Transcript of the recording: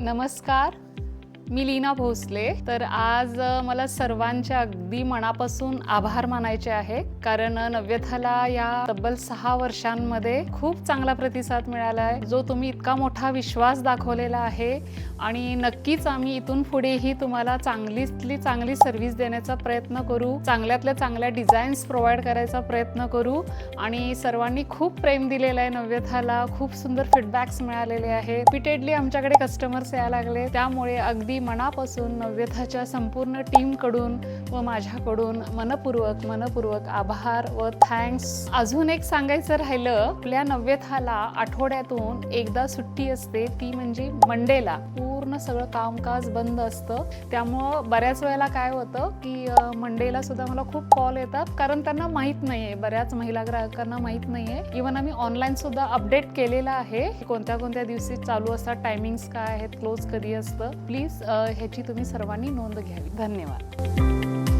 नमस्कार, मी लीना भोसले. तर आज मला सर्वांचे अगदी मनापासून आभार मानायचे आहे, कारण नव्यथाला या तब्बल 6 वर्षांमध्ये खूप चांगला प्रतिसाद मिळाला आहे, जो तुम्ही इतका मोठा विश्वास दाखवलेला आहे. आणि नक्कीच आम्ही इथून पुढेही तुम्हाला चांगलीतली चांगली सर्व्हिस देण्याचा प्रयत्न करू, चांगल्यातल्या चांगल्या डिझाईन्स प्रोव्हाइड करायचा प्रयत्न करू. आणि सर्वांनी खूप प्रेम दिलेलं आहे नव्यथाला, खूप सुंदर फीडबॅक्स मिळालेले आहे. रिपीटेडली आमच्याकडे कस्टमर्स यायला लागले, त्यामुळे अगदी मनापासून नव्यथाच्या संपूर्ण टीमकडून व माझ्याकडून मनपूर्वक आभार व थँक्स. अजून एक सांगायचं राहिलं, आपल्या नव्यथाला आठवड्यातून एकदा सुट्टी असते, ती म्हणजे मंडेला. पूर्ण सगळं कामकाज बंद असतं, त्यामुळं बऱ्याच वेळेला काय होतं की मंडेला सुद्धा मला खूप कॉल येतात, कारण त्यांना माहीत नाही आहे, बऱ्याच महिला ग्राहकांना माहीत नाही आहे. इव्हन आम्ही ऑनलाईन सुद्धा अपडेट केलेलं आहे, कोणत्या कोणत्या दिवशी चालू असतात, टायमिंग्स काय आहेत, क्लोज कधी असतं. प्लीज ह्याची तुम्ही सर्वांनी नोंद घ्यावी. धन्यवाद.